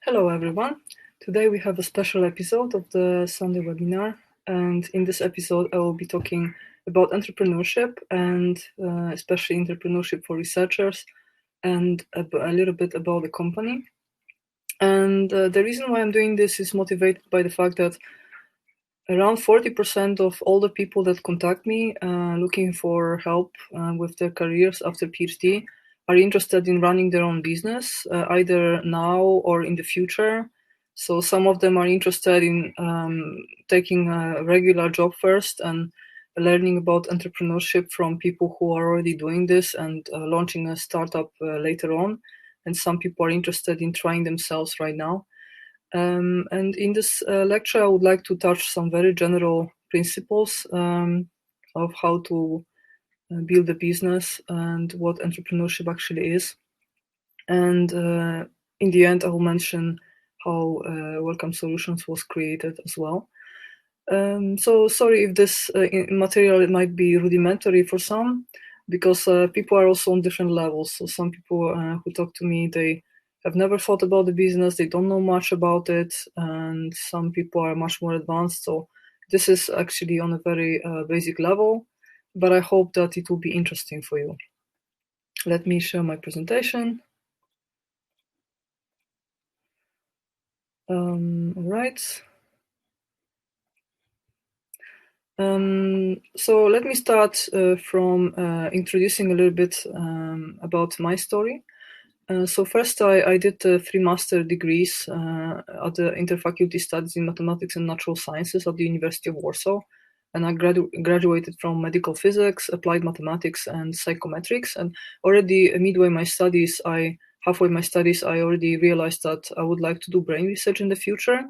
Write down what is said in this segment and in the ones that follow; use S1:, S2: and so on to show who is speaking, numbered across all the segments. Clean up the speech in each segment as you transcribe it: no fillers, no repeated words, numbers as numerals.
S1: Hello everyone. Today we have a special episode of the Sunday webinar, and in this episode I will be talking about entrepreneurship and especially entrepreneurship for researchers and a little bit about the company. And the reason why I'm doing this is motivated by the fact that around 40% of all the people that contact me looking for help with their careers after PhD are interested in running their own business, either now or in the future. So some of them are interested in taking a regular job first and learning about entrepreneurship from people who are already doing this and launching a startup later on. And some people are interested in trying themselves right now. And in this lecture, I would like to touch some very general principles of how to build a business and what entrepreneurship actually is. And in the end, I will mention how Welcome Solutions was created as well. So sorry if this material might be rudimentary for some, because people are also on different levels. So some people who talk to me, they have never thought about the business, they don't know much about it, and some people are much more advanced. So this is actually on a very basic level, but I hope that it will be interesting for you. Let me share my presentation. All right. So let me start from introducing a little bit about my story. So first I did 3 master degrees at the Interfaculty Studies in Mathematics and Natural Sciences at the University of Warsaw. And I graduated from medical physics, applied mathematics, and psychometrics. And already halfway my studies, I already realized that I would like to do brain research in the future.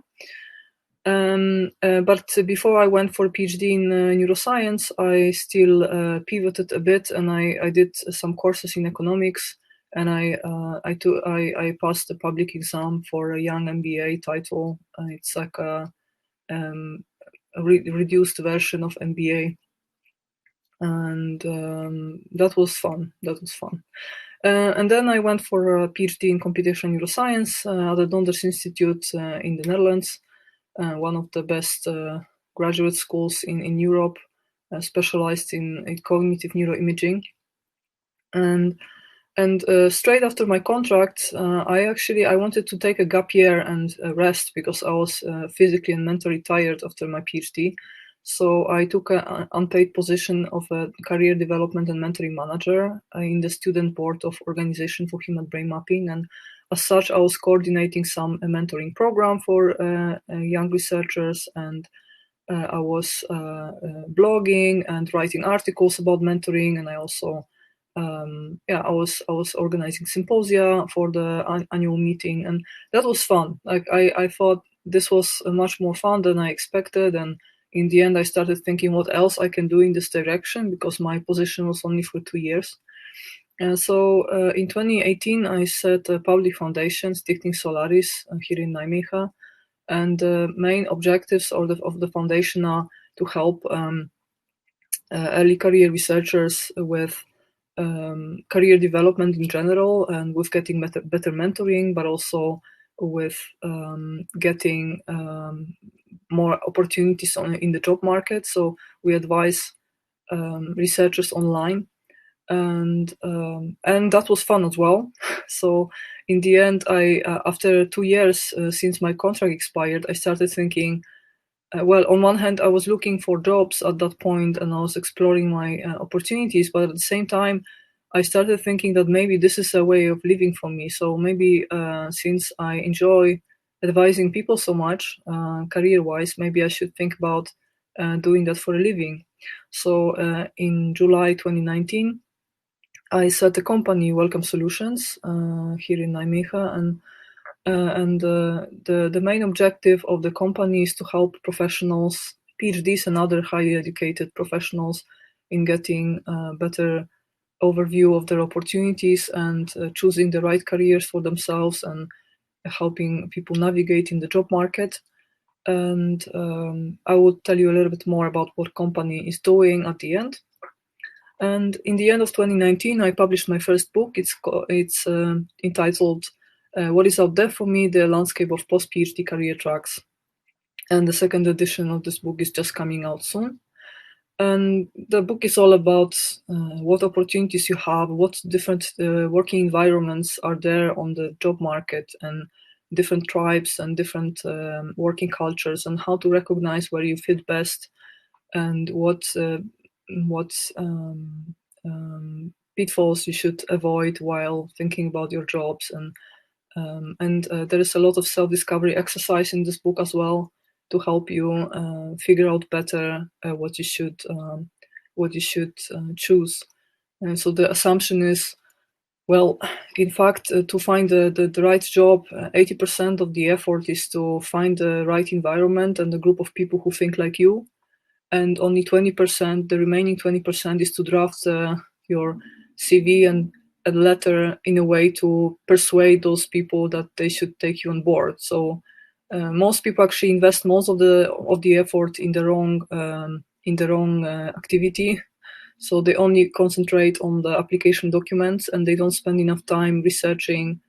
S1: But before I went for a PhD in neuroscience, I still pivoted a bit, and I did some courses in economics, and I passed the public exam for a young MBA title. It's like a reduced version of MBA, and that was fun. And then I went for a PhD in computational neuroscience at the Donders Institute in the Netherlands. One of the best graduate schools in Europe, specialized in cognitive neuroimaging. And straight after my contract, I wanted to take a gap year and rest because I was physically and mentally tired after my PhD. So I took an unpaid position of a career development and mentoring manager in the student board of Organization for Human Brain Mapping. And as such, I was coordinating some mentoring program for young researchers, and I was blogging and writing articles about mentoring, and I also I was organizing symposia for the annual meeting, and that was fun. Like I thought this was much more fun than I expected, and in the end I started thinking what else I can do in this direction, because my position was only for 2 years. So in 2018 I set a public foundation, Stichting Solaris, here in Nijmegen, and the main objectives of the foundation are to help early career researchers with career development in general, and with getting better mentoring, but also with getting more opportunities in the job market. So we advise researchers online, and that was fun as well. So in the end, I after 2 years since my contract expired, I started thinking, well, on one hand, I was looking for jobs at that point, and I was exploring my opportunities, but at the same time, I started thinking that maybe this is a way of living for me. So maybe since I enjoy advising people so much, career-wise, maybe I should think about doing that for a living. So in July 2019, I set a company, Welcome Solutions, here in Nijmegen, and the main objective of the company is to help professionals, PhDs and other highly educated professionals, in getting a better overview of their opportunities and choosing the right careers for themselves, and helping people navigate in the job market. And I will tell you a little bit more about what company is doing at the end. And in the end of 2019, I published my first book. It's entitled what is out there for me, the landscape of post-PhD career tracks. And the second edition of this book is just coming out soon. And the book is all about what opportunities you have, what different working environments are there on the job market, and different tribes and different working cultures, and how to recognize where you fit best, and what pitfalls you should avoid while thinking about your jobs. And there is a lot of self-discovery exercise in this book as well, to help you figure out better what you should choose. And so the assumption is, well, in fact, to find the right job, 80% of the effort is to find the right environment and a group of people who think like you, and only 20%, the remaining 20%, is to draft your CV and a letter in a way to persuade those people that they should take you on board. So most people actually invest most of the effort in the wrong activity. So they only concentrate on the application documents, and they don't spend enough time researching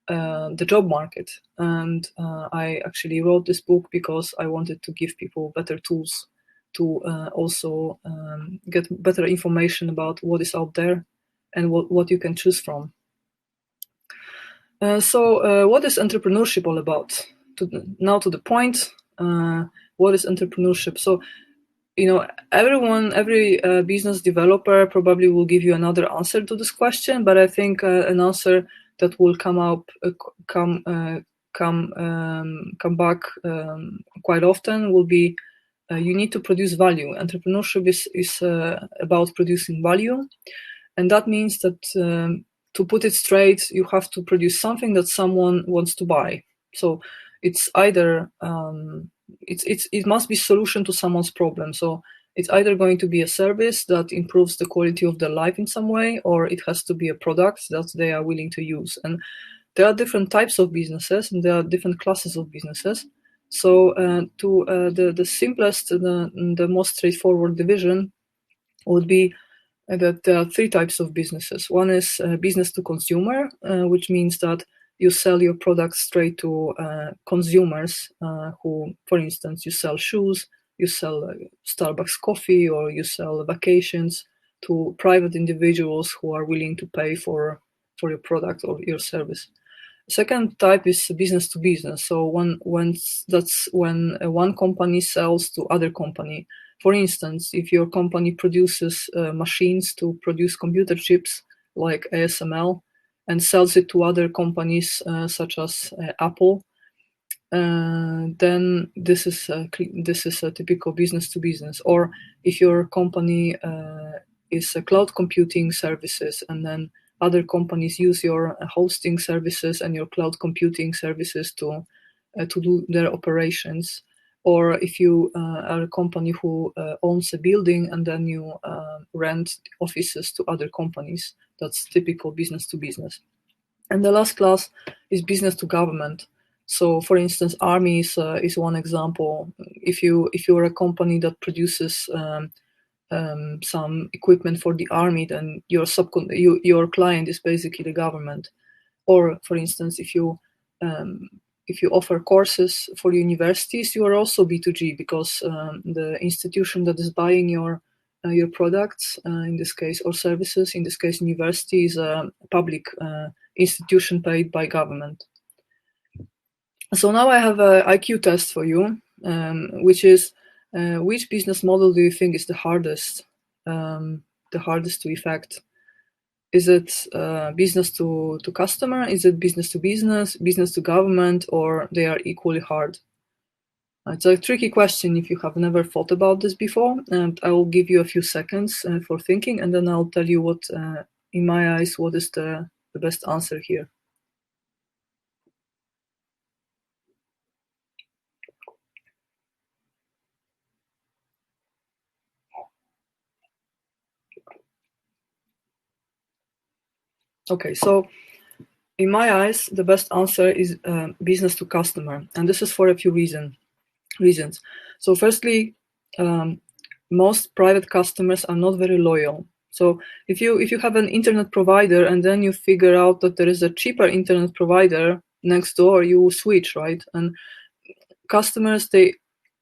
S1: the job market. And I actually wrote this book because I wanted to give people better tools to also get better information about what is out there and what you can choose from. So what is entrepreneurship all about? Now to the point, what is entrepreneurship? So, every business developer probably will give you another answer to this question, but I think an answer that will come back quite often will be, you need to produce value. Entrepreneurship is about producing value, and that means that to put it straight, you have to produce something that someone wants to buy. So it's either it must be solution to someone's problem. So it's either going to be a service that improves the quality of their life in some way, or it has to be a product that they are willing to use. And there are different types of businesses, and there are different classes of businesses. So the simplest, the most straightforward division would be that there are three types of businesses. One is business to consumer, which means that you sell your products straight to consumers who, for instance, you sell shoes, you sell Starbucks coffee, or you sell vacations to private individuals who are willing to pay for your product or your service. Second type is business to business. So that's when one company sells to other company. For instance, if your company produces machines to produce computer chips like ASML and sells it to other companies such as Apple, then this is a typical business to business. Or if your company is a cloud computing services, and then other companies use your hosting services and your cloud computing services to do their operations. Or if you are a company who owns a building and then you rent offices to other companies, that's typical business to business. And the last class is business to government. So, for instance, army is one example. If you're a company that produces some equipment for the army, then your client is basically the government. Or, for instance, if you offer courses for universities, you are also B2G, because the institution that is buying your products, in this case, or services, in this case, university, is a public institution paid by government. So now I have an IQ test for you, which is, which business model do you think is the hardest to effect? Is it business to customer? Is it business to business, business to government, or they are equally hard? It's a tricky question if you have never thought about this before, and I will give you a few seconds for thinking, and then I'll tell you what, in my eyes, what is the best answer here. Okay, so in my eyes, the best answer is business to customer, and this is for a few reasons. So firstly, most private customers are not very loyal. So if you have an internet provider and then you figure out that there is a cheaper internet provider next door, you switch, right? And customers, they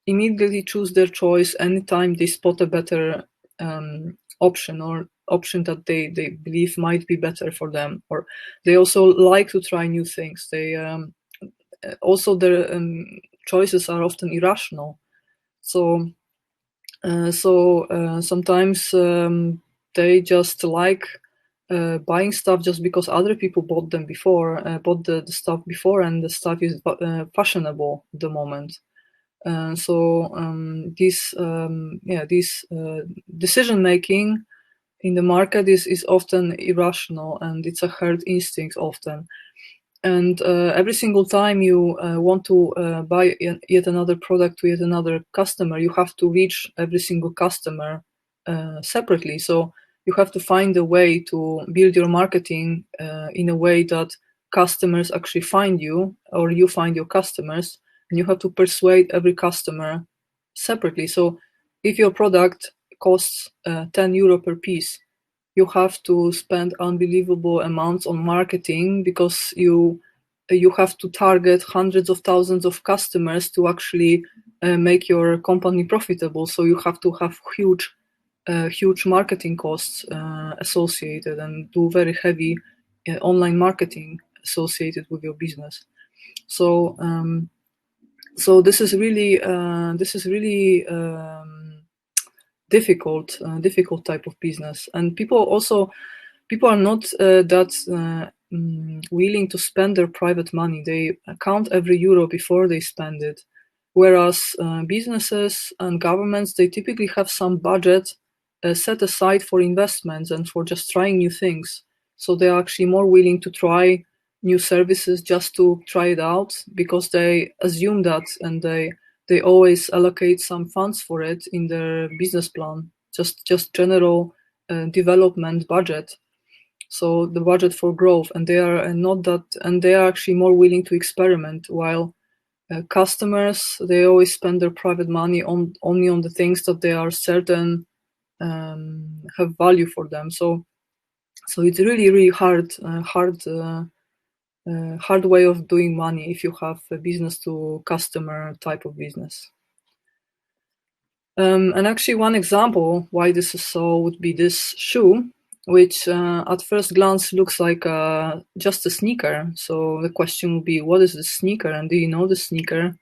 S1: immediately choose their choice anytime they spot a better option, or option that they believe might be better for them. Or they also like to try new things. They also, their choices are often irrational. So sometimes they just like buying stuff just because other people bought them before, bought the stuff before, and the stuff is fashionable at the moment. This decision making in the market is often irrational, and it's a herd instinct often. And every single time you want to buy yet another product to yet another customer, you have to reach every single customer separately. So you have to find a way to build your marketing in a way that customers actually find you, or you find your customers, and you have to persuade every customer separately. So if your product costs 10 euro per piece, you have to spend unbelievable amounts on marketing, because you have to target hundreds of thousands of customers to actually make your company profitable. So you have to have huge marketing costs associated, and do very heavy online marketing associated with your business. So this is really difficult type of business. And people are not that willing to spend their private money. They count every euro before they spend it. Whereas businesses and governments, they typically have some budget set aside for investments and for just trying new things. So they're actually more willing to try new services just to try it out, because they assume that, and they always allocate some funds for it in their business plan, just general development budget. So the budget for growth, and they are actually more willing to experiment, while customers, they always spend their private money only on the things that they are certain have value for them. So it's really hard way of doing money if you have a business to customer type of business. And actually, one example why this is so would be this shoe, which at first glance looks like just a sneaker. So the question would be, what is the sneaker? And do you know the sneaker?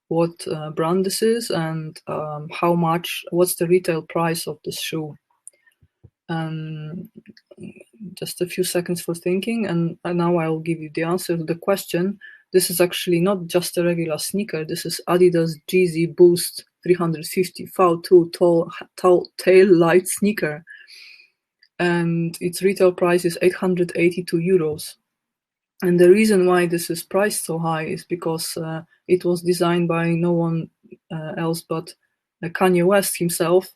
S1: What brand this is, and what's the retail price of this shoe? Just a few seconds for thinking, and now I'll give you the answer to the question. This is actually not just a regular sneaker. This is Adidas Yeezy Boost 350 V2 tail light sneaker, and its retail price is 882 euros. And the reason why this is priced so high is because it was designed by no one else but Kanye West himself.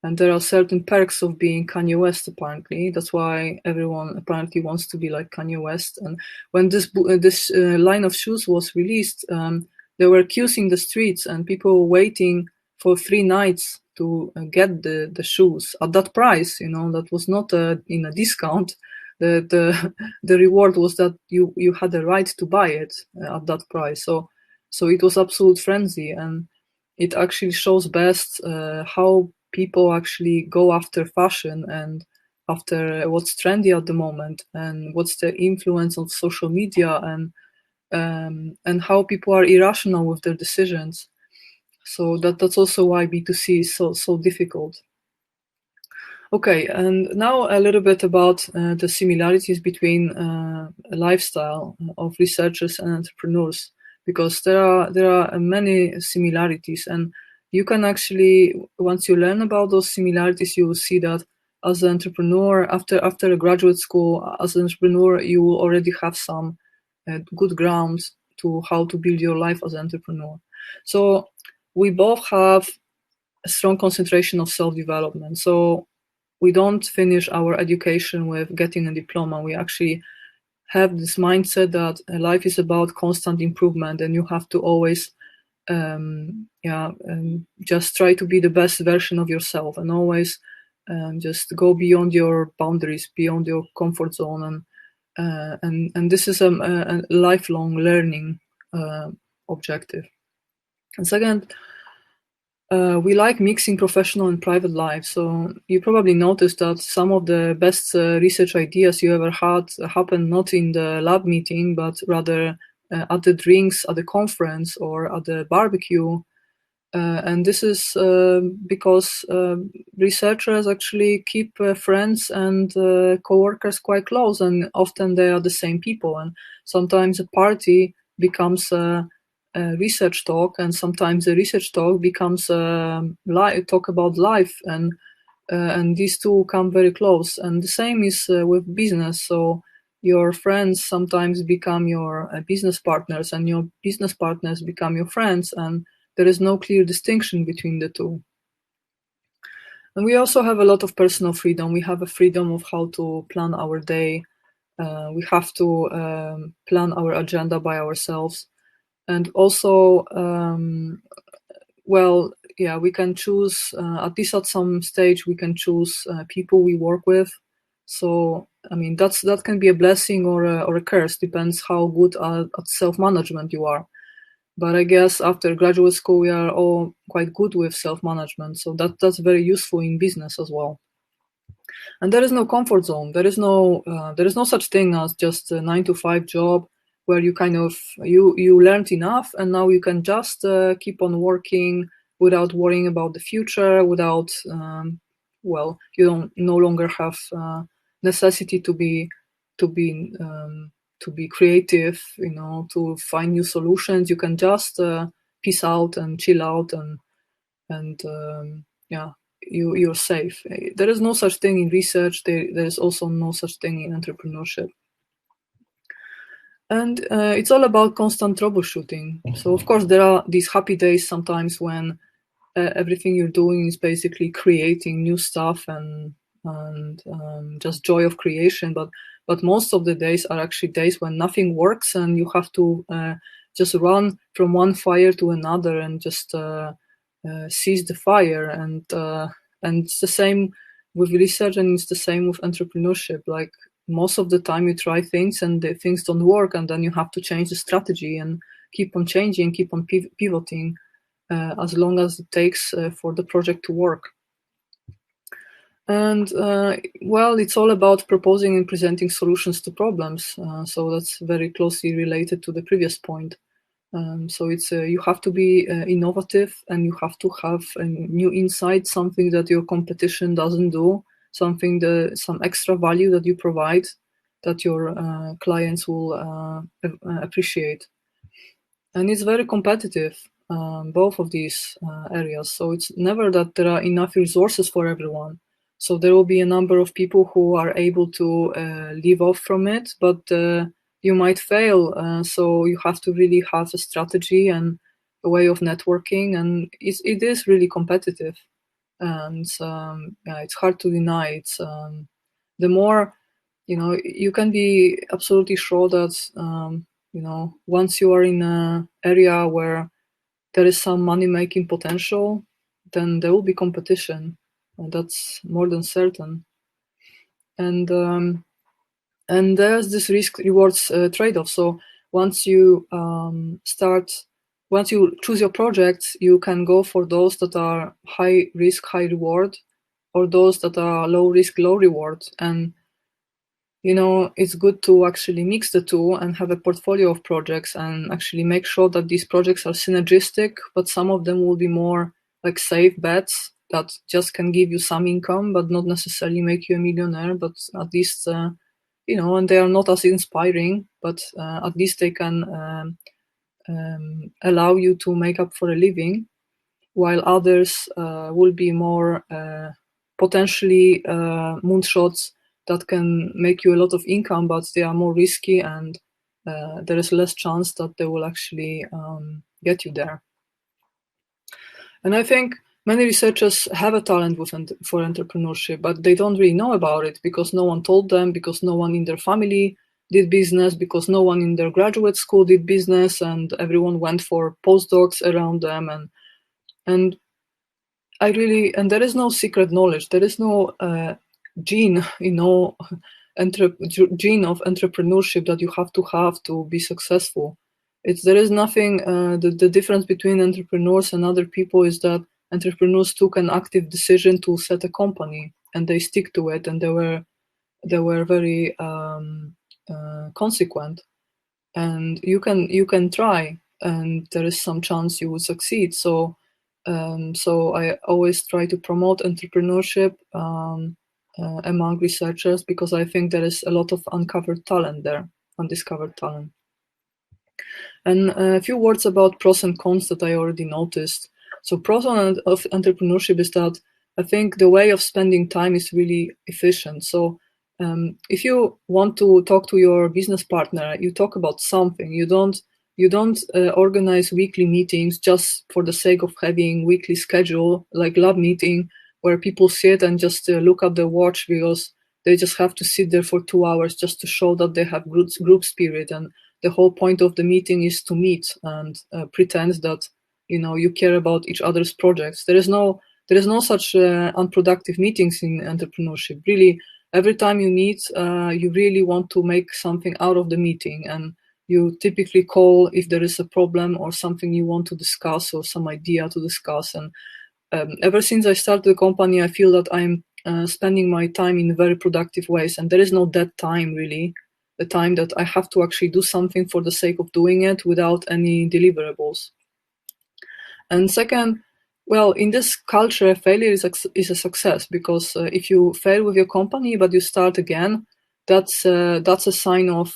S1: And there are certain perks of being Kanye West, apparently. That's why everyone apparently wants to be like Kanye West. And when this line of shoes was released, there were queues in the streets, and people were waiting for 3 nights to get the shoes at that price. That was not in a discount. The reward was that you had the right to buy it at that price. So it was absolute frenzy, and it actually shows best how people actually go after fashion and after what's trendy at the moment, and what's the influence of social media, and how people are irrational with their decisions. So that's also why B2C is so difficult. Okay, and now a little bit about the similarities between lifestyle of researchers and entrepreneurs, because there are many similarities, and you can actually, once you learn about those similarities, you will see that as an entrepreneur, after a graduate school, as an entrepreneur, you will already have some good grounds to how to build your life as an entrepreneur. So we both have a strong concentration of self-development. So we don't finish our education with getting a diploma. We actually have this mindset that life is about constant improvement, and you have to always just try to be the best version of yourself, and always just go beyond your boundaries, beyond your comfort zone, and this is a lifelong learning objective. And second, we like mixing professional and private life. So you probably noticed that some of the best research ideas you ever had happened not in the lab meeting, but rather at the drinks, at the conference, or at the barbecue. And this is because researchers actually keep friends and co-workers quite close, and often they are the same people. And sometimes a party becomes a research talk, and sometimes a research talk becomes a talk about life, and these two come very close. And the same is with business. So your friends sometimes become your business partners, and your business partners become your friends, and there is no clear distinction between the two. And we also have a lot of personal freedom. We have a freedom of how to plan our day. We have to plan our agenda by ourselves. And also, we can choose, at least at some stage, we can choose people we work with. So, I mean, that can be a blessing or a curse, depends how good at self-management you are. But I guess after graduate school, we are all quite good with self-management. So that's very useful in business as well. And there is no comfort zone. There is no such thing as just a 9-to-5 job where you kind of, you learned enough and now you can just keep on working without worrying about the future, without, you don't no longer have necessity to be creative, to find new solutions. You can just peace out and chill out, and you're safe. There is no such thing in research. There is also no such thing in entrepreneurship. And it's all about constant troubleshooting. So of course there are these happy days sometimes when everything you're doing is basically creating new stuff and just joy of creation. But most of the days are actually days when nothing works and you have to just run from one fire to another and just seize the fire. And it's the same with research, and it's the same with entrepreneurship. Like most of the time you try things and the things don't work, and then you have to change the strategy and keep on changing, keep on pivoting as long as it takes for the project to work. And it's all about proposing and presenting solutions to problems. So that's very closely related to the previous point. So it's you have to be innovative, and you have to have a new insight, something that your competition doesn't do, some extra value that you provide that your clients will appreciate. And it's very competitive, both of these areas. So it's never that there are enough resources for everyone. So there will be a number of people who are able to live off from it, but you might fail. So you have to really have a strategy and a way of networking, and it is really competitive. And it's hard to deny. It's the more, you can be absolutely sure that once you are in an area where there is some money-making potential, then there will be competition. That's more than certain. And there's this risk-rewards trade-off. So once you once you choose your projects, you can go for those that are high risk, high reward, or those that are low risk, low reward. And it's good to actually mix the two and have a portfolio of projects and actually make sure that these projects are synergistic, but some of them will be more like safe bets that just can give you some income, but not necessarily make you a millionaire, but at least, and they are not as inspiring, but at least they can allow you to make up for a living, while others will be more potentially moonshots that can make you a lot of income, but they are more risky, and there is less chance that they will actually get you there. And I think many researchers have a talent for entrepreneurship, but they don't really know about it because no one told them, because no one in their family did business, because no one in their graduate school did business, and everyone went for postdocs around them. And there is no secret knowledge. There is no gene, gene of entrepreneurship that you have to be successful. There is nothing. The difference between entrepreneurs and other people is that entrepreneurs took an active decision to set a company, and they stick to it, and they were very consequent. And you can try, and there is some chance you will succeed. So I always try to promote entrepreneurship among researchers, because I think there is a lot of uncovered talent there, undiscovered talent. And a few words about pros and cons that I already noticed. So pros of entrepreneurship is that I think the way of spending time is really efficient. So if you want to talk to your business partner, you talk about something. You don't organize weekly meetings just for the sake of having weekly schedule, like lab meeting, where people sit and just look at their watch because they just have to sit there for 2 hours just to show that they have group spirit. And the whole point of the meeting is to meet and pretend that you care about each other's projects. There is no such unproductive meetings in entrepreneurship. Really, every time you meet, you really want to make something out of the meeting, and you typically call if there is a problem or something you want to discuss or some idea to discuss. And ever since I started the company, I feel that I'm spending my time in very productive ways, and there is no dead time really. The time that I have to actually do something for the sake of doing it without any deliverables. And second, well, in this culture, failure is a success, because if you fail with your company but you start again, that's a sign of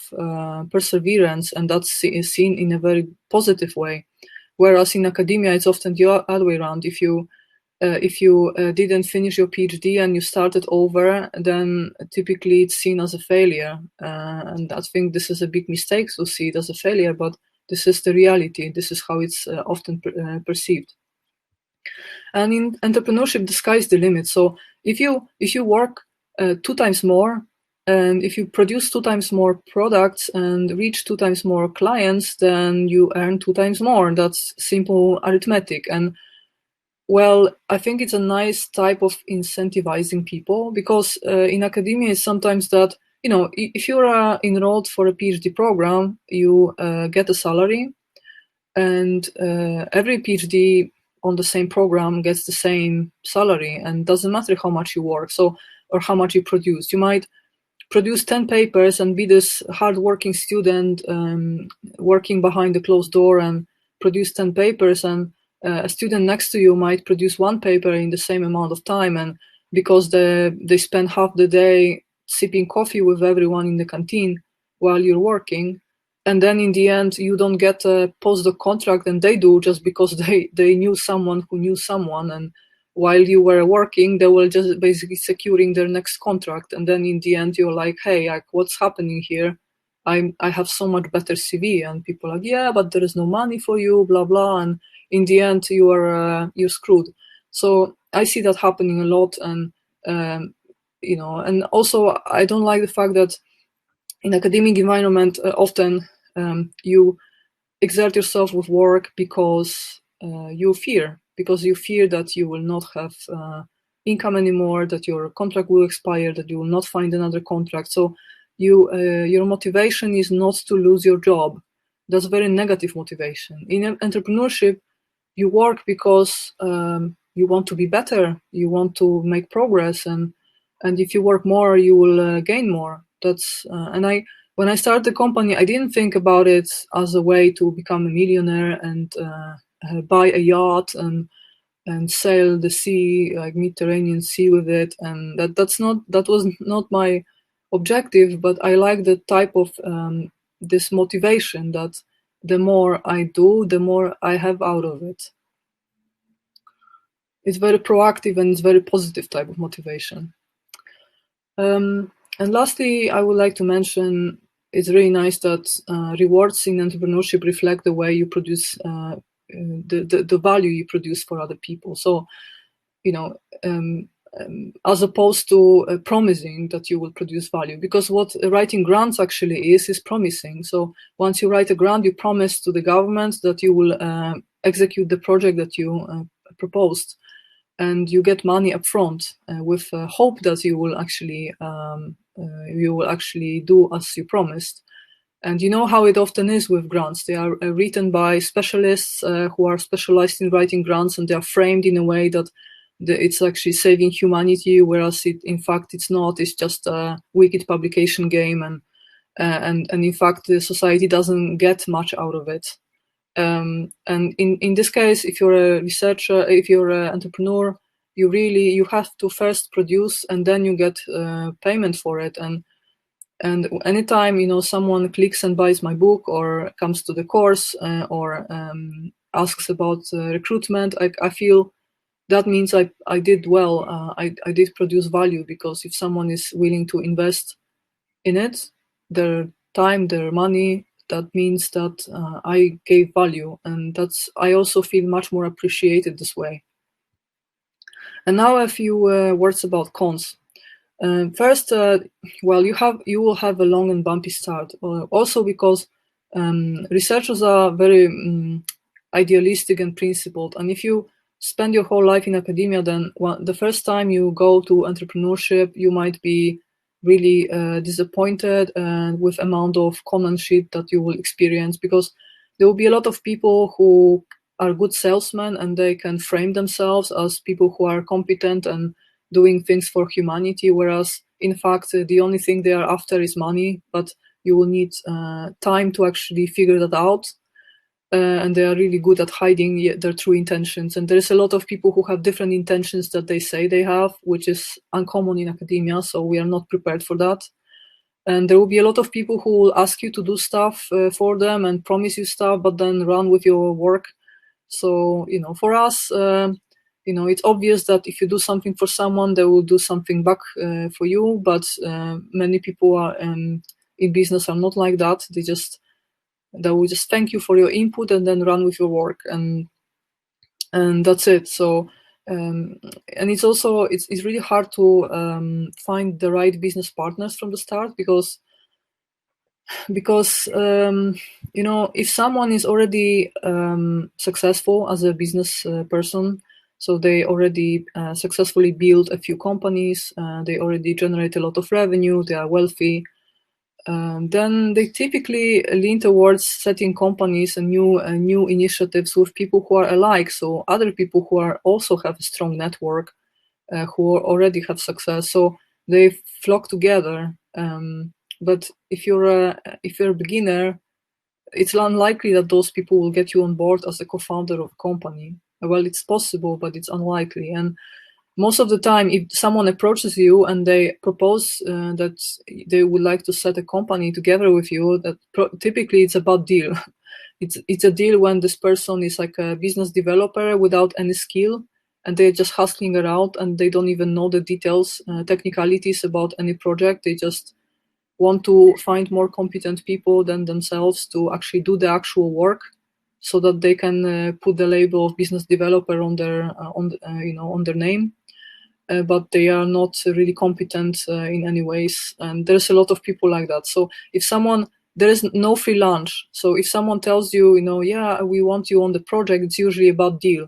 S1: perseverance, and that's seen in a very positive way. Whereas in academia, it's often the other way around. If you didn't finish your PhD and you started over, then typically it's seen as a failure. And I think this is a big mistake to see it as a failure, but this is the reality. This is how it's often perceived. And in entrepreneurship, the sky is the limit. So if you work 2 times more, and if you produce 2 times more products and reach 2 times more clients, then you earn 2 times more. That's simple arithmetic. And well, I think it's a nice type of incentivizing people, because in academia it's sometimes that, if you're enrolled for a PhD program, you get a salary, and every PhD on the same program gets the same salary, and doesn't matter how much you work, or how much you produce. You might produce 10 papers and be this hardworking student working behind the closed door and produce 10 papers, and a student next to you might produce 1 paper in the same amount of time, and because they spend half the day sipping coffee with everyone in the canteen while you're working, and then in the end you don't get a postdoc contract, and they do, just because they knew someone who knew someone, and while you were working, they were just basically securing their next contract, and then in the end you're like, hey, like, what's happening here? I have so much better CV, and people are like, yeah, but there is no money for you, blah blah, and in the end you're screwed. So I see that happening a lot, and and also I don't like the fact that in academic environment often you exert yourself with work because you fear that you will not have income anymore, that your contract will expire, that you will not find another contract. So your motivation is not to lose your job. That's very negative motivation. In entrepreneurship, you work because you want to be better, you want to make progress, and if you work more, you will gain more. That's when I started the company, I didn't think about it as a way to become a millionaire and buy a yacht and sail the sea, like Mediterranean Sea, with it, and that was not my objective. But I like the type of this motivation that the more I do, the more I have out of it. It's very proactive and it's very positive type of motivation. And lastly, I would like to mention, it's really nice that rewards in entrepreneurship reflect the way you produce the value you produce for other people. So, as opposed to promising that you will produce value, because what writing grants actually is promising. So once you write a grant, you promise to the government that you will execute the project that you proposed. and you get money upfront with hope that you will actually do as you promised. And you know how it often is with grants. They are written by specialists who are specialized in writing grants, and they are framed in a way that it's actually saving humanity, whereas in fact it's not. It's just a wicked publication game, and in fact the society doesn't get much out of it. And in this case, if you're a researcher, if you're an entrepreneur, you have to first produce, and then you get payment for it. And anytime someone clicks and buys my book, or comes to the course, or asks about recruitment, I feel that means I did well. I did produce value, because if someone is willing to invest in it, their time, their money, that means that I gave value, and I also feel much more appreciated this way. And now a few words about cons. First, well, you will have a long and bumpy start. Also because researchers are very idealistic and principled, and if you spend your whole life in academia, then the first time you go to entrepreneurship, you might be really disappointed with amount of common shit that you will experience, because there will be a lot of people who are good salesmen, and they can frame themselves as people who are competent and doing things for humanity, whereas in fact the only thing they are after is money. But you will need time to actually figure that out, and they are really good at hiding their true intentions. And there's a lot of people who have different intentions that they say they have, which is uncommon in academia, so we are not prepared for that. And there will be a lot of people who will ask you to do stuff for them and promise you stuff, but then run with your work. So for us, it's obvious that if you do something for someone, they will do something back for you. But many people are in business are not like that. They will just thank you for your input and then run with your work, and that's it. So and it's also it's really hard to find the right business partners from the start, because if someone is already successful as a business person, so they already successfully build a few companies, they already generate a lot of revenue, they are wealthy, then they typically lean towards setting companies and new initiatives with people who are alike, so other people who are also have a strong network, who already have success, so they flock together. But if you're a beginner, it's unlikely that those people will get you on board as a co-founder of a company. Well, it's possible, but it's unlikely. And most of the time, if someone approaches you and they propose that they would like to set a company together with you, typically it's a bad deal. It's a deal when this person is like a business developer without any skill, and they're just hustling around, and they don't even know the details, technicalities about any project. They just want to find more competent people than themselves to actually do the actual work, so that they can put the label of business developer on their name. But they are not really competent in any ways, and there's a lot of people like that. So there is no free lunch. So if someone tells you, yeah, we want you on the project, it's usually a bad deal.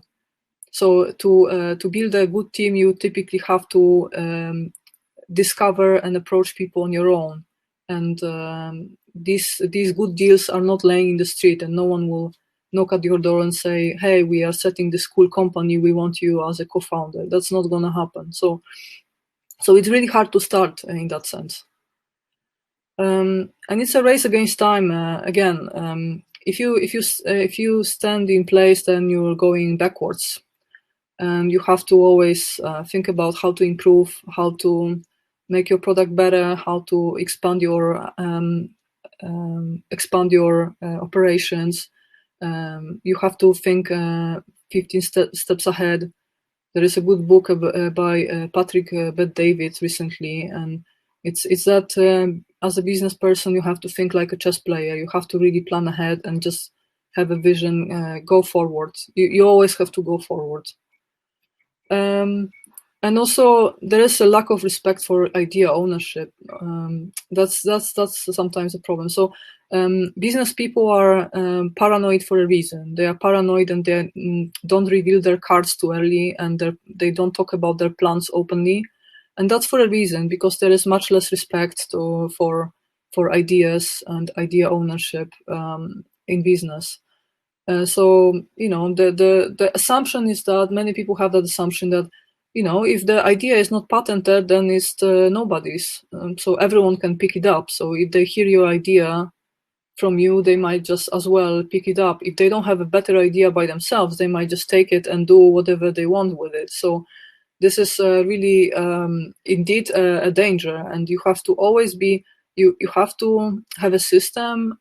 S1: So to build a good team, you typically have to discover and approach people on your own. And these good deals are not laying in the street, and no one will knock at your door and say, hey, we are setting this cool company, we want you as a co-founder. That's not going to happen. So it's really hard to start in that sense. And it's a race against time. Again, if you stand in place, then you're going backwards. And you have to always think about how to improve, how to make your product better, how to expand your operations. You have to think 15 steps ahead. There is a good book by Patrick Bet-David recently, and it's that as a business person, you have to think like a chess player. You have to really plan ahead and just have a vision, go forward. You always have to go forward. And also there is a lack of respect for idea ownership. That's sometimes a problem. So business people are paranoid for a reason. They are paranoid and they don't reveal their cards too early, and they don't talk about their plans openly. And that's for a reason, because there is much less respect for ideas and idea ownership in business. So the assumption is that many people have that assumption that if the idea is not patented, then it's nobody's. So everyone can pick it up. So if they hear your idea from you, they might just as well pick it up. If they don't have a better idea by themselves, they might just take it and do whatever they want with it. So this is really indeed a danger, and you have to always be you have to have a system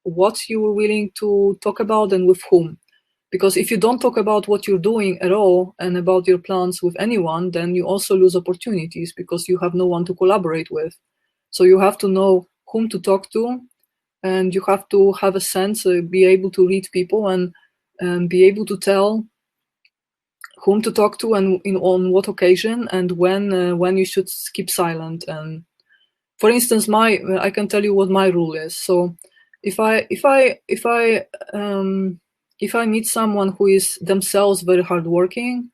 S1: what you are willing to talk about and with whom. Because if you don't talk about what you're doing at all and about your plans with anyone, then you also lose opportunities because you have no one to collaborate with. So you have to know whom to talk to, and you have to have a sense, be able to read people and be able to tell whom to talk to and on what occasion, and when you should keep silent. And for instance, I can tell you what my rule is. So if I meet someone who is themselves very hardworking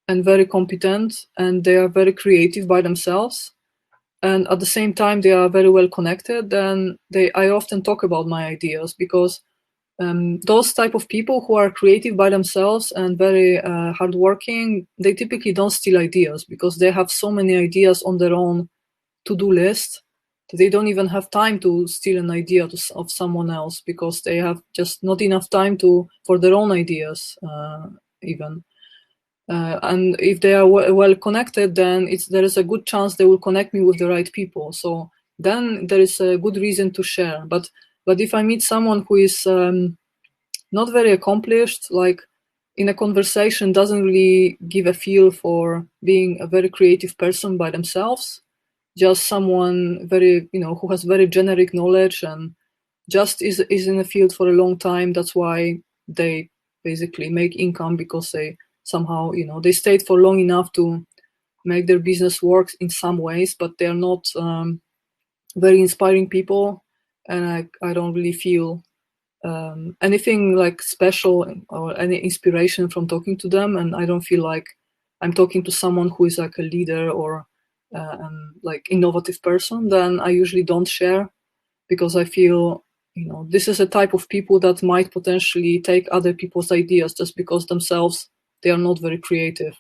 S1: and very competent, and they are very creative by themselves, and at the same time they are very well connected, then I often talk about my ideas, because those type of people who are creative by themselves and very hardworking, they typically don't steal ideas, because they have so many ideas on their own to-do list that they don't even have time to steal an idea of someone else, because they have just not enough time for their own ideas even. And if they are well connected, then there is a good chance they will connect me with the right people. So then there is a good reason to share. But if I meet someone who is not very accomplished, like in a conversation doesn't really give a feel for being a very creative person by themselves, just someone very, who has very generic knowledge and just is in the field for a long time. That's why they basically make income, because they somehow, they stayed for long enough to make their business work in some ways, but they're not very inspiring people. And I don't really feel anything like special or any inspiration from talking to them. And I don't feel like I'm talking to someone who is like a leader or like innovative person. Then I usually don't share, because I feel this is a type of people that might potentially take other people's ideas just because themselves they are not very creative.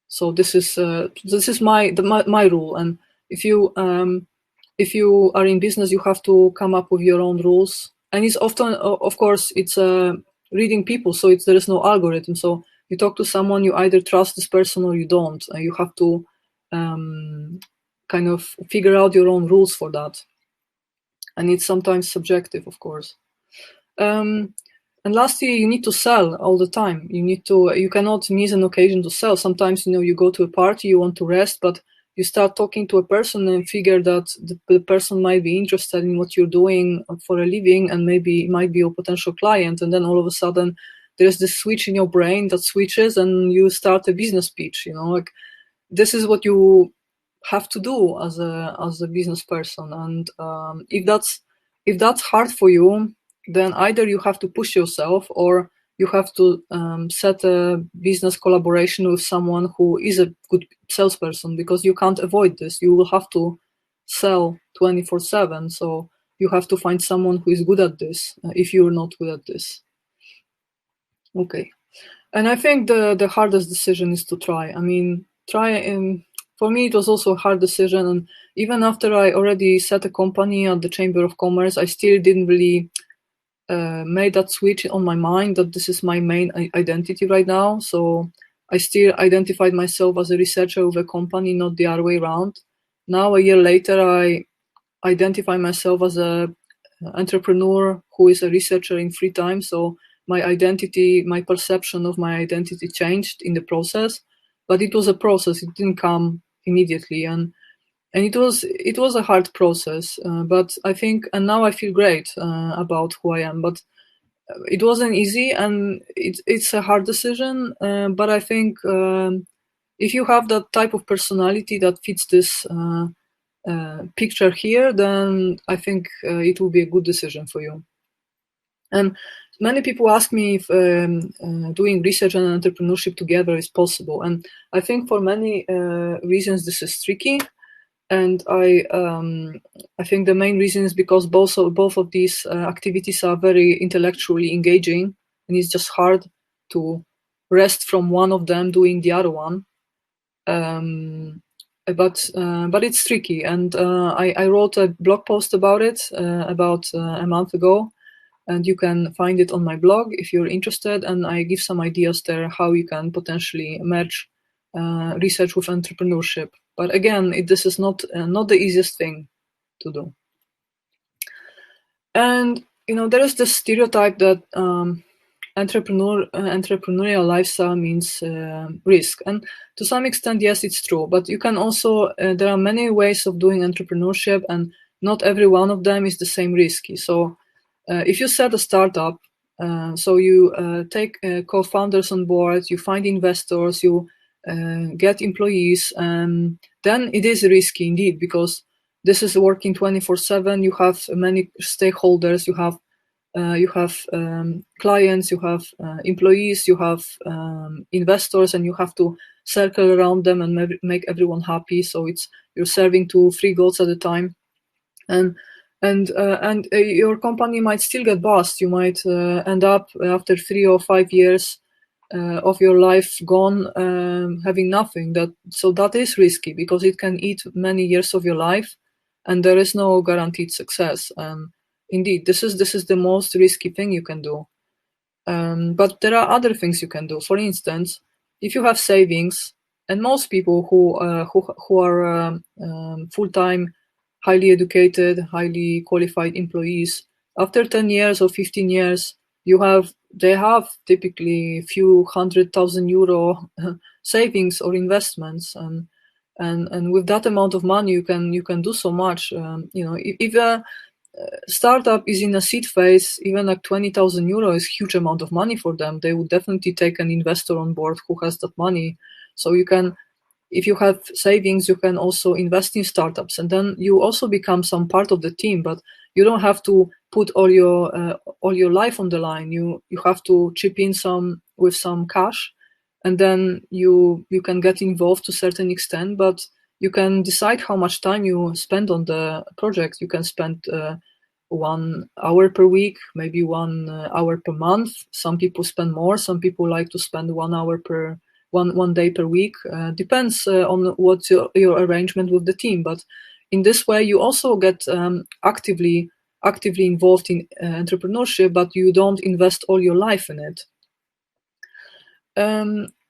S1: So this is my rule. And if you are in business, you have to come up with your own rules. And it's often, of course, it's reading people, so there is no algorithm. So you talk to someone, you either trust this person or you don't. And you have to kind of figure out your own rules for that. And it's sometimes subjective, of course. And lastly, you need to sell all the time. You cannot miss an occasion to sell. Sometimes, you go to a party, you want to rest, but you start talking to a person and figure that the person might be interested in what you're doing for a living, and maybe might be a potential client. And then all of a sudden there's this switch in your brain that switches and you start a business pitch, like this is what you have to do as a business person. And if that's hard for you, then either you have to push yourself, or you have to set a business collaboration with someone who is a good salesperson, because you can't avoid this. You will have to sell 24/7. So you have to find someone who is good at this if you're not good at this. Okay. And I think the hardest decision is to try. I mean, for me, it was also a hard decision. And even after I already set a company at the Chamber of Commerce, I still didn't really made that switch on my mind that this is my main identity right now. So I still identified myself as a researcher with a company, not the other way around. Now, a year later, I identify myself as a entrepreneur who is a researcher in free time. So my identity, my perception of my identity changed in the process, but it was a process. It didn't come immediately. And it was a hard process, but I think, and now I feel great about who I am. But it wasn't easy, and it's a hard decision. But I think if you have that type of personality that fits this picture here, then I think it will be a good decision for you. And many people ask me if doing research and entrepreneurship together is possible. And I think for many reasons this is tricky. And I think the main reason is because both of these activities are very intellectually engaging, and it's just hard to rest from one of them doing the other one. But it's tricky, and I wrote a blog post about it about a month ago, and you can find it on my blog if you're interested, and I give some ideas there how you can potentially merge research with entrepreneurship. But again, this is not the easiest thing to do. And there is this stereotype that entrepreneurial lifestyle means risk, and to some extent, yes, it's true. But you can also there are many ways of doing entrepreneurship, and not every one of them is the same risky. So if you set a startup, so you take co-founders on board, you find investors, you get employees, then it is risky indeed, because this is working 24/7. You have many stakeholders, you have clients, you have employees, you have investors, and you have to circle around them and make everyone happy. So you're serving to three goals at a time, and your company might still get bust. You might end up after 3 or 5 years of your life gone, having nothing. So that is risky, because it can eat many years of your life, and there is no guaranteed success. Indeed, this is the most risky thing you can do. But there are other things you can do. For instance, if you have savings, and most people who are full-time, highly educated, highly qualified employees, after 10 years or 15 years, they have typically a few €100,000 savings or investments, and with that amount of money, you can do so much. If a startup is in a seed phase, even like €20,000 is a huge amount of money for them. They would definitely take an investor on board who has that money. So if you have savings, you can also invest in startups, and then you also become some part of the team. But you don't have to put all your life on the line. You have to chip in with some cash, and then you can get involved to a certain extent. But you can decide how much time you spend on the project. You can spend 1 hour per week, maybe 1 hour per month. Some people spend more. Some people like to spend 1 hour per one day per week. Depends on what's your arrangement with the team. But in this way, you also get actively involved in entrepreneurship, but you don't invest all your life in it.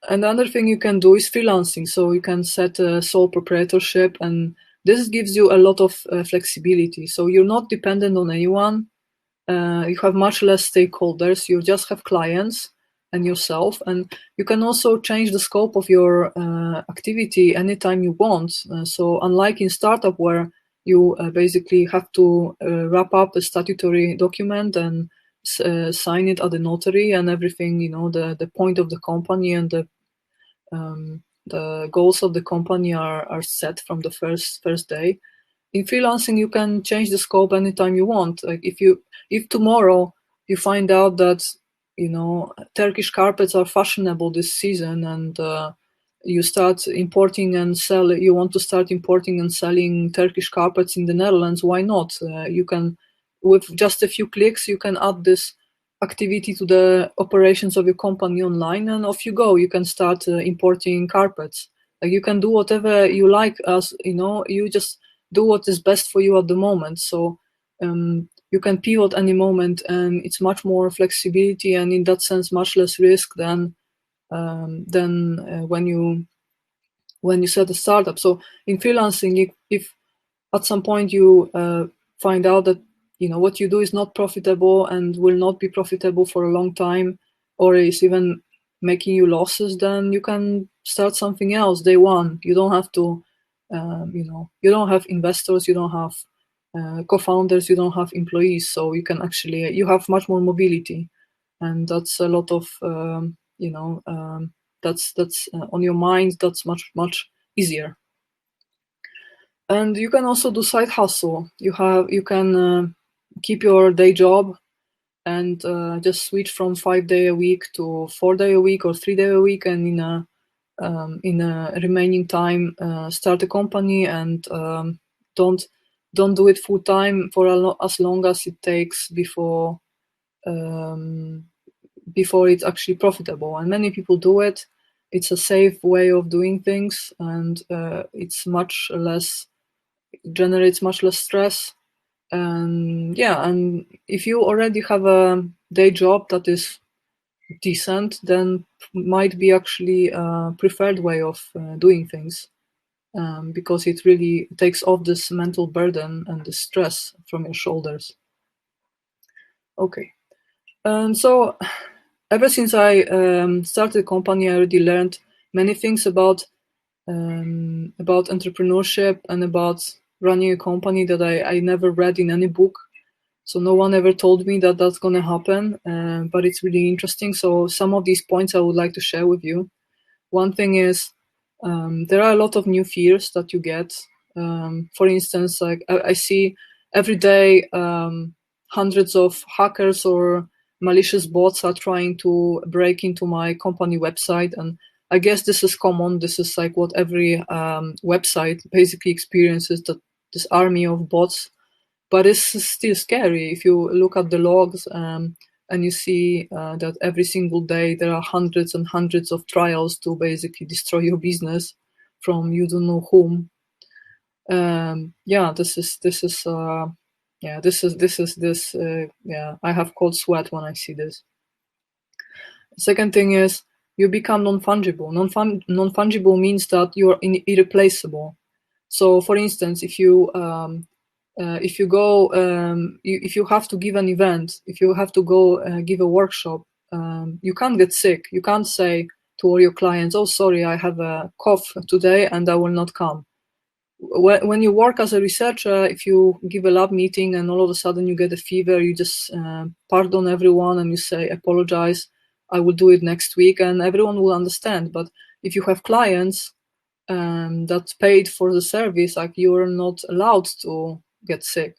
S1: Another thing you can do is freelancing. So you can set a sole proprietorship, and this gives you a lot of flexibility. So you're not dependent on anyone. You have much less stakeholders. You just have clients and yourself, and you can also change the scope of your activity anytime you want. So unlike in startup, where you basically have to wrap up a statutory document and sign it at the notary and everything, the point of the company and the goals of the company are set from the first day. In freelancing, you can change the scope anytime you want. Like if tomorrow you find out that Turkish carpets are fashionable this season, and you start importing and sell. You want to start importing and selling Turkish carpets in the Netherlands. Why not? You can, with just a few clicks, you can add this activity to the operations of your company online, and off you go. You can start importing carpets. Like, you can do whatever you like, as you just do what is best for you at the moment. So you can pivot any moment, and it's much more flexibility, and in that sense much less risk than when you set a startup. So in freelancing, if at some point you find out that what you do is not profitable and will not be profitable for a long time, or is even making you losses, then you can start something else day one. You don't have to you don't have investors, you don't have co-founders, you don't have employees, so you have much more mobility, and that's a lot of that's on your mind, that's much easier. And you can also do side hustle. You can keep your day job and just switch from 5-day a week to 4-day a week or 3-day a week, and in a remaining time start a company, and don't do it full time for as long as it takes before it's actually profitable. And many people do it. It's a safe way of doing things, and generates much less stress. And and if you already have a day job that is decent, then might be actually a preferred way of doing things, because it really takes off this mental burden and the stress from your shoulders. Okay, so ever since I started the company, I already learned many things about entrepreneurship and about running a company that I never read in any book. So no one ever told me that that's going to happen, but it's really interesting. So some of these points I would like to share with you. One thing is there are a lot of new fears that you get. For instance, like I see every day hundreds of hackers or malicious bots are trying to break into my company website, and I guess this is common. This is like what every website basically experiences, that this army of bots. But it's still scary if you look at the logs and you see that every single day there are hundreds and hundreds of trials to basically destroy your business from you don't know whom. I have cold sweat when I see this. Second thing is you become non-fungible. Non-fungible means that you're irreplaceable. So, for instance, if you have to give an event, if you have to go give a workshop, you can't get sick. You can't say to all your clients, "Oh, sorry, I have a cough today and I will not come." When you work as a researcher, if you give a lab meeting and all of a sudden you get a fever, you just pardon everyone and you say, "Apologize, I will do it next week," and everyone will understand. But if you have clients that paid for the service, like, you are not allowed to get sick.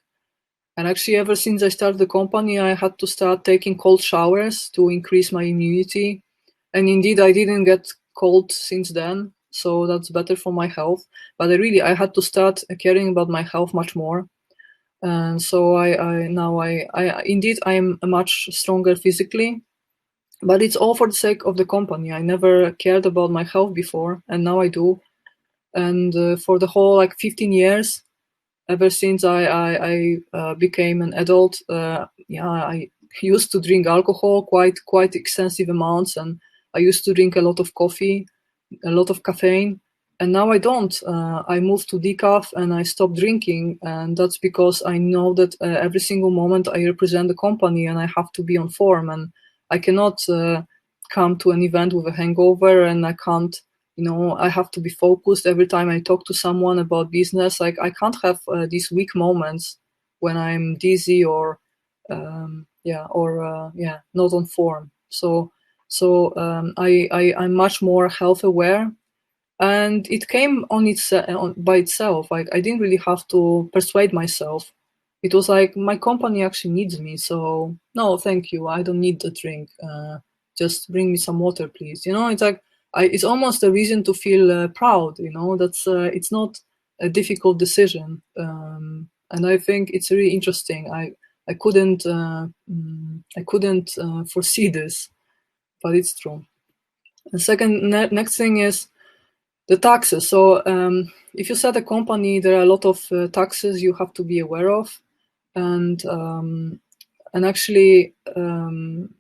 S1: And actually, ever since I started the company, I had to start taking cold showers to increase my immunity. And indeed, I didn't get cold since then, so that's better for my health. But I had to start caring about my health much more. And so indeed, I am much stronger physically, but it's all for the sake of the company. I never cared about my health before, and now I do. And for the whole 15 years, ever since I became an adult, I used to drink alcohol quite extensive amounts, and I used to drink a lot of coffee, a lot of caffeine, and now I don't. I moved to decaf and I stopped drinking, and that's because I know that every single moment I represent the company and I have to be on form, and I cannot come to an event with a hangover, and I can't. I have to be focused every time I talk to someone about business. Like, I can't have these weak moments when I'm dizzy or not on form. So I'm much more health aware, and it came by itself. Like, I didn't really have to persuade myself. It was like, my company actually needs me, so no, thank you. I don't need the drink. Just bring me some water, please. It's like, it's almost a reason to feel proud. That's it's not a difficult decision, and I think it's really interesting. I couldn't foresee this, but it's true. The next thing is the taxes. So if you start a company, there are a lot of taxes you have to be aware of, and actually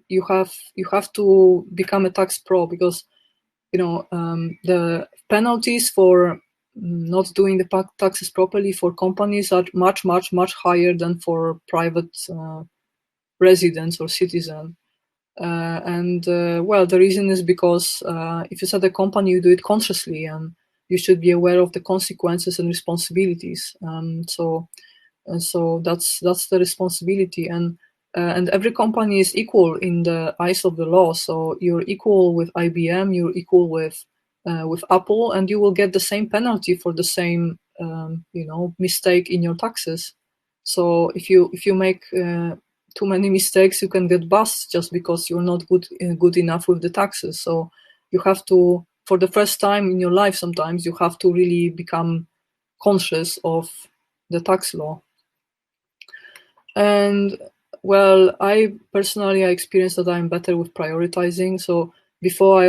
S1: you have to become a tax pro, because the penalties for not doing the taxes properly for companies are much higher than for private residents or citizens. The reason is because if you start a company, you do it consciously, and you should be aware of the consequences and responsibilities. So that's the responsibility. And and every company is equal in the eyes of the law. So you're equal with IBM, you're equal with Apple, and you will get the same penalty for the same mistake in your taxes. So if you make too many mistakes, you can get bust just because you're not good enough with the taxes. So you have to, for the first time in your life, sometimes you have to really become conscious of the tax law. And well, I personally experienced that I'm better with prioritizing. So before,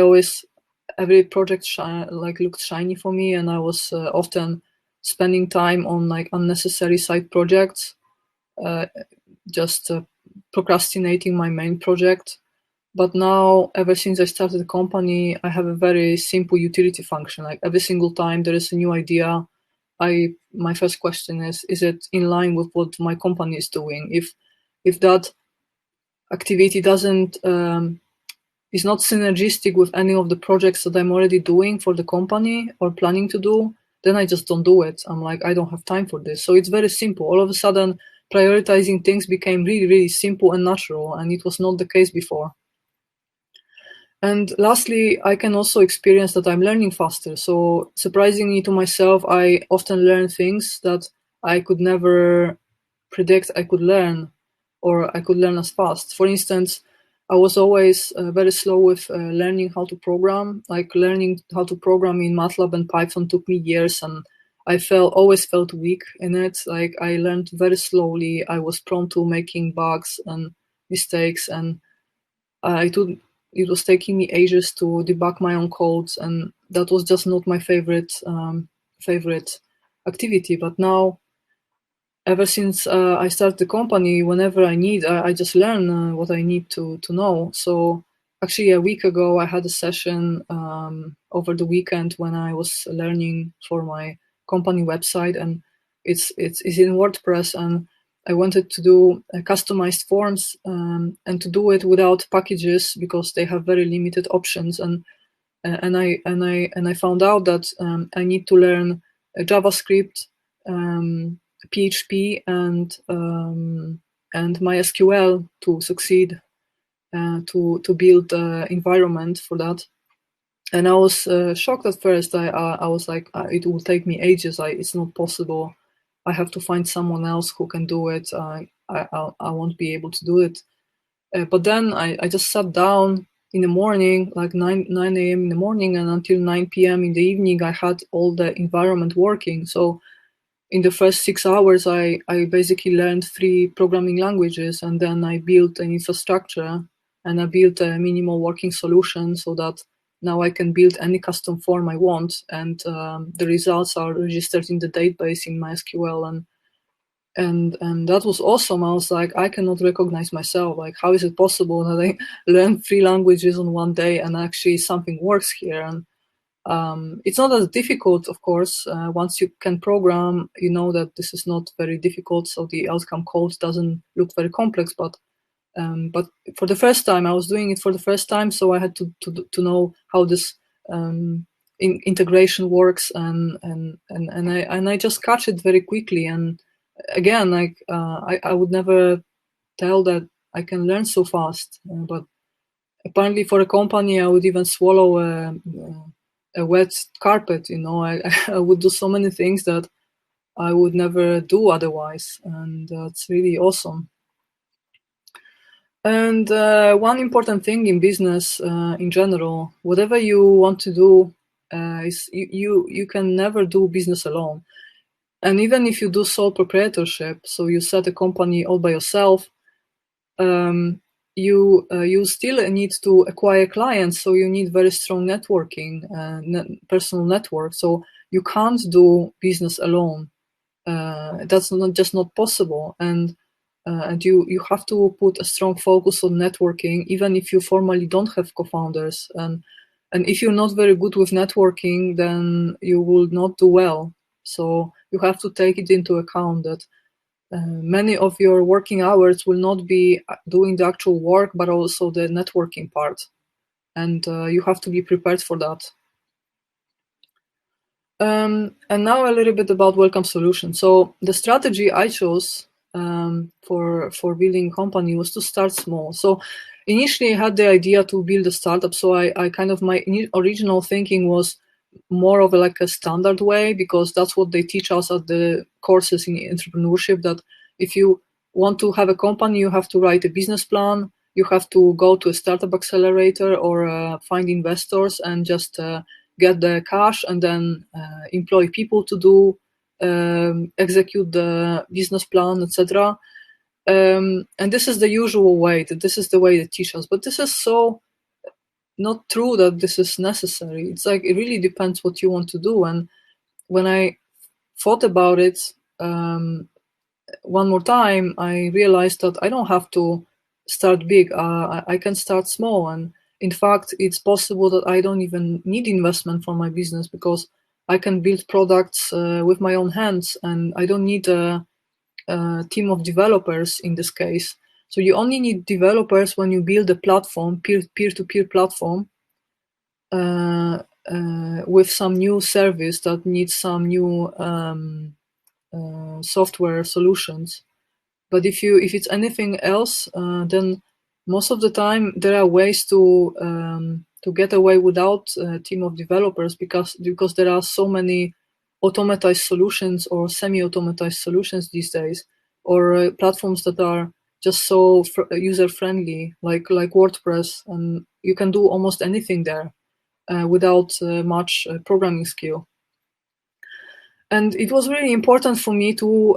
S1: every project looked shiny for me, and I was often spending time on like unnecessary side projects, just procrastinating my main project. But now, ever since I started the company, I have a very simple utility function. Like every single time there is a new idea, my first question is it in line with what my company is doing? If that activity doesn't is not synergistic with any of the projects that I'm already doing for the company or planning to do, then I just don't do it. I'm like, I don't have time for this. So it's very simple. All of a sudden, prioritizing things became really, really simple and natural, and it was not the case before. And lastly, I can also experience that I'm learning faster. So surprisingly to myself, I often learn things that I could never predict I could learn, or I could learn as fast. For instance, I was always very slow with learning how to program. Like learning how to program in MATLAB and Python took me years, and I always felt weak in it. Like I learned very slowly. I was prone to making bugs and mistakes, and it was taking me ages to debug my own codes, and that was just not my favorite activity. But now, ever since I started the company, whenever I need, I just learn what I need to know. So actually, a week ago, I had a session over the weekend when I was learning for my company website, and it's in WordPress, and I wanted to do customized forms and to do it without packages because they have very limited options. And I found out that I need to learn JavaScript, PHP, and MySQL to succeed, to build the environment for that. And I was shocked at first. I was like, it will take me ages. It's not possible. I have to find someone else who can do it. I won't be able to do it. But then I just sat down in the morning, like 9 a.m. in the morning, and until 9 p.m. in the evening, I had all the environment working. So in the first 6 hours, I basically learned 3 programming languages, and then I built an infrastructure, and I built a minimal working solution so that now I can build any custom form I want, and the results are registered in the database in MySQL, and that was awesome. I was like, I cannot recognize myself. Like, how is it possible that I learned 3 languages on one day and actually something works here? And it's not as difficult, of course. Once you can program, you know that this is not very difficult, so the outcome code doesn't look very complex. But for the first time, I was doing it for the first time, so I had to know how this integration works, and I just catch it very quickly. And again, like I would never tell that I can learn so fast, but apparently for a company, I would even swallow a wet carpet. I would do so many things that I would never do otherwise, and that's really awesome. And one important thing in business, in general, whatever you want to do, is you can never do business alone. And even if you do sole proprietorship, so you set a company all by yourself, you still need to acquire clients. So you need very strong networking, personal network. So you can't do business alone. That's not possible. And you have to put a strong focus on networking, even if you formally don't have co-founders. And if you're not very good with networking, then you will not do well. So you have to take it into account that many of your working hours will not be doing the actual work, but also the networking part. And you have to be prepared for that. And now a little bit about Welcome Solution. So the strategy I chose for building a company was to start small. So initially I had the idea to build a startup. So I kind of, my original thinking was more of like a standard way, because that's what they teach us at the courses in entrepreneurship, that if you want to have a company, you have to write a business plan, you have to go to a startup accelerator or find investors and just get the cash, and then employ people to do execute the business plan, etc. And this is the usual way, that this is the way they teach us. But this is so not true that this is necessary. It's like, it really depends what you want to do. And when I thought about it one more time, I realized that I don't have to start big. I can start small. And in fact, it's possible that I don't even need investment from my business, because I can build products with my own hands, and I don't need a team of developers in this case. So you only need developers when you build a platform, peer-to-peer platform, with some new service that needs some new software solutions. But if it's anything else, then most of the time there are ways to get away without a team of developers, because there are so many automatized solutions or semi-automatized solutions these days, or platforms that are just so user-friendly, like WordPress, and you can do almost anything there without much programming skill. And it was really important for me to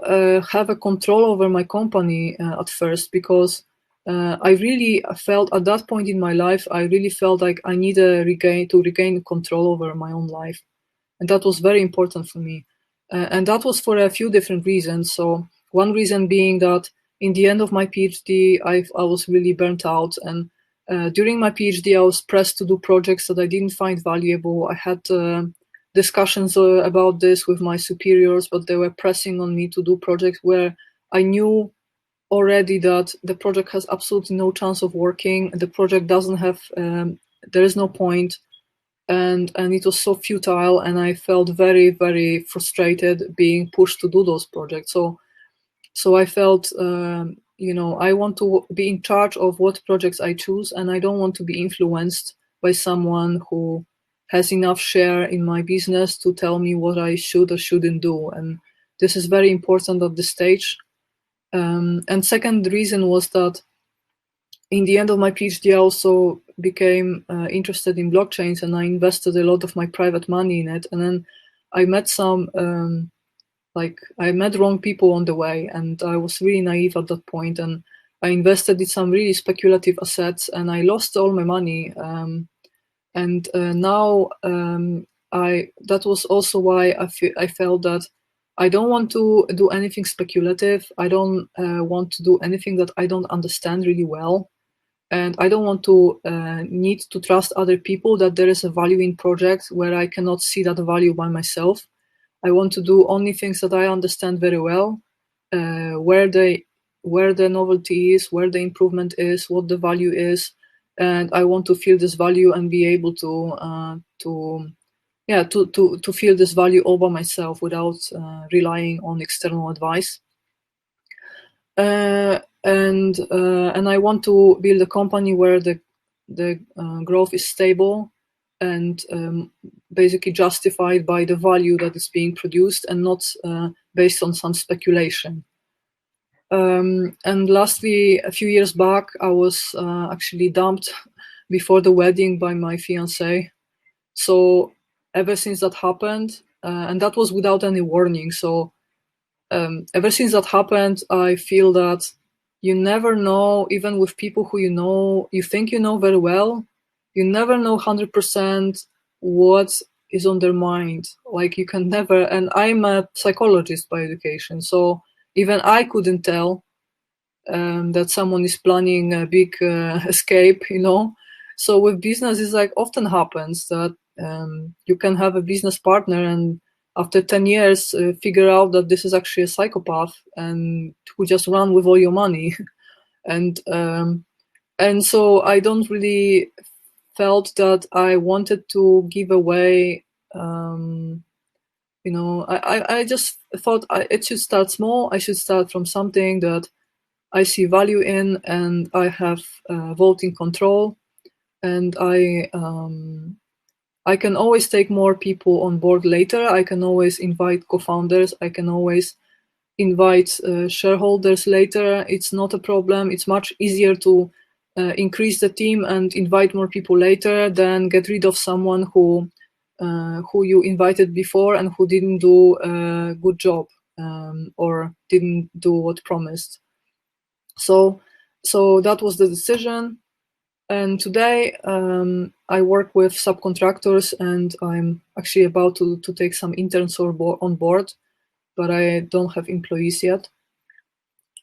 S1: have a control over my company at first, because I really felt at that point in my life, I really felt like I need to regain control over my own life. And that was very important for me. And that was for a few different reasons. So one reason being that in the end of my PhD, I was really burnt out. And during my PhD, I was pressed to do projects that I didn't find valuable. I had discussions about this with my superiors, but they were pressing on me to do projects where I knew already that the project has absolutely no chance of working. The project doesn't have, there is no point. And it was so futile, and I felt very, very frustrated being pushed to do those projects. So I felt, I want to be in charge of what projects I choose, and I don't want to be influenced by someone who has enough share in my business to tell me what I should or shouldn't do. And this is very important at this stage. And second reason was that in the end of my PhD, I also became interested in blockchains, and I invested a lot of my private money in it. And then I met I met wrong people on the way, and I was really naive at that point. And I invested in some really speculative assets, and I lost all my money. And now that was also why I felt that I don't want to do anything speculative. I don't want to do anything that I don't understand really well. And I don't want to need to trust other people that there is a value in projects where I cannot see that value by myself. I want to do only things that I understand very well, where the novelty is, where the improvement is, what the value is, and I want to feel this value and be able to feel this value all by myself without relying on external advice. And I want to build a company where the growth is stable and basically justified by the value that is being produced, and not based on some speculation. And lastly, a few years back, I was actually dumped before the wedding by my fiancé. So ever since that happened, and that was without any warning. So ever since that happened, I feel that you never know, even with people who you think you know very well, you never know 100% what is on their mind. Like, you can never, and I'm a psychologist by education, so even I couldn't tell that someone is planning a big escape, So with business, it's like often happens that you can have a business partner and after 10 years figure out that this is actually a psychopath and who just run with all your money. And so I don't really felt that I wanted to give away I just thought it should start small. I should start from something that I see value in, and I have voting control, and I can always take more people on board later. I can always invite co-founders. I can always invite shareholders later. It's not a problem. It's much easier to increase the team and invite more people later than get rid of someone who you invited before and who didn't do a good job, or didn't do what promised. So that was the decision. And today I work with subcontractors, and I'm actually about to take some interns on board, but I don't have employees yet.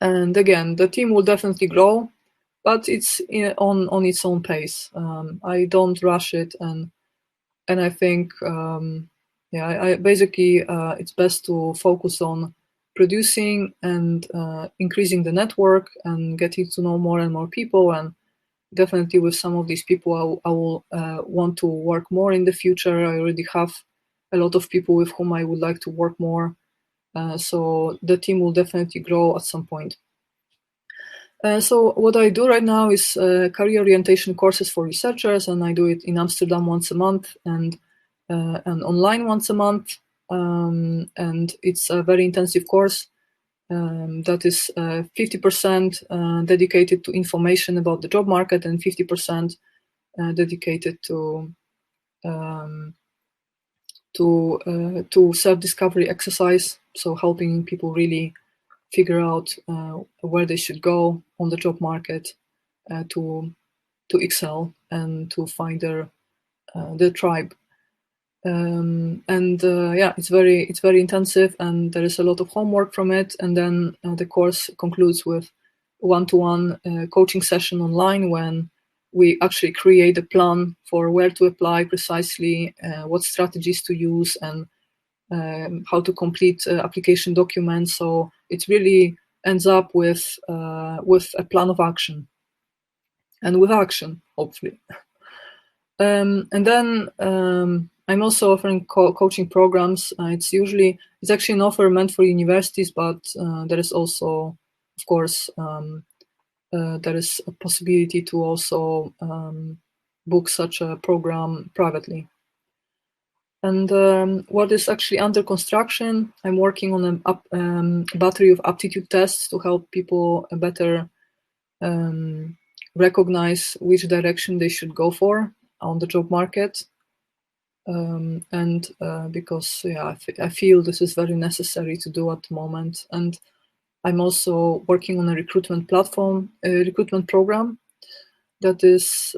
S1: And again, the team will definitely grow, but it's on its own pace. I don't rush it, and I think I basically it's best to focus on producing and increasing the network and getting to know more and more people. And definitely with some of these people, I will want to work more in the future. I already have a lot of people with whom I would like to work more. So the team will definitely grow at some point. So what I do right now is career orientation courses for researchers, and I do it in Amsterdam once a month and online once a month. And it's a very intensive course that is 50% dedicated to information about the job market and 50% dedicated to self-discovery exercise. So helping people really figure out where they should go on the job market to excel and to find their tribe. It's very intensive, and there is a lot of homework from it. And then the course concludes with one-to-one coaching session online, when we actually create a plan for where to apply precisely, what strategies to use, and how to complete application documents. So it really ends up with a plan of action, and with action, hopefully. And then I'm also offering coaching programs. It's actually an offer meant for universities, but there is also, of course, there is a possibility to also book such a program privately. And what is actually under construction, I'm working on a battery of aptitude tests to help people better recognize which direction they should go for on the job market. Because I feel this is very necessary to do at the moment. And I'm also working on a recruitment program that is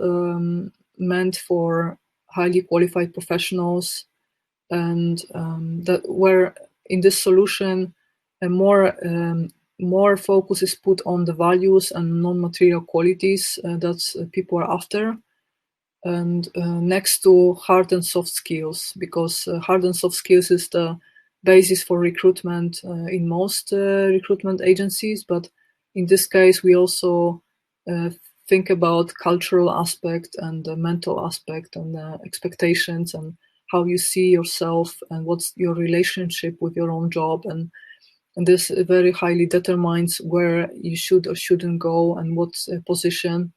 S1: meant for highly qualified professionals, and that where in this solution more focus is put on the values and non-material qualities that people are after, and next to hard and soft skills, because hard and soft skills is the basis for recruitment in most recruitment agencies. But in this case, we also think about cultural aspect and the mental aspect and expectations and how you see yourself and what's your relationship with your own job. And this very highly determines where you should or shouldn't go, and what position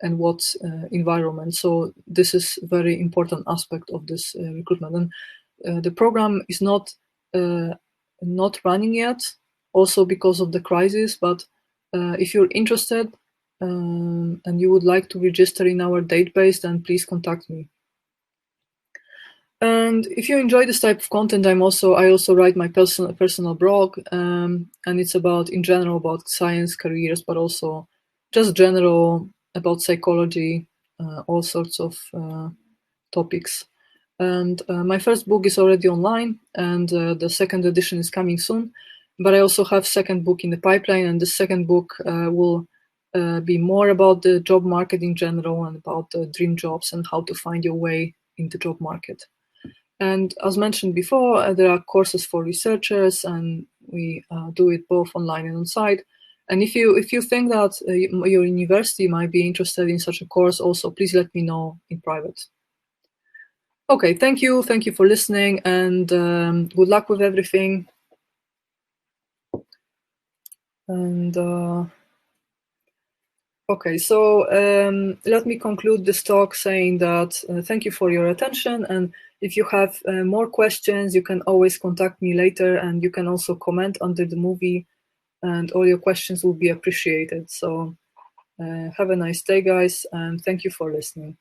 S1: and what environment. So this is a very important aspect of this recruitment. And the program is not running yet, also because of the crisis. But if you're interested and you would like to register in our database, then please contact me. And if you enjoy this type of content, I also write my personal blog, and it's in general about science careers, but also just general about psychology, all sorts of topics. And my first book is already online, and the second edition is coming soon. But I also have second book in the pipeline, and the second book will be more about the job market in general, and about the dream jobs and how to find your way in the job market. And as mentioned before, there are courses for researchers, and we do it both online and on site. And if you think that your university might be interested in such a course, also please let me know in private. Okay, thank you for listening, and good luck with everything. And okay, so let me conclude this talk saying that thank you for your attention, and if you have more questions, you can always contact me later, and you can also comment under the movie, and all your questions will be appreciated. So have a nice day, guys, and thank you for listening.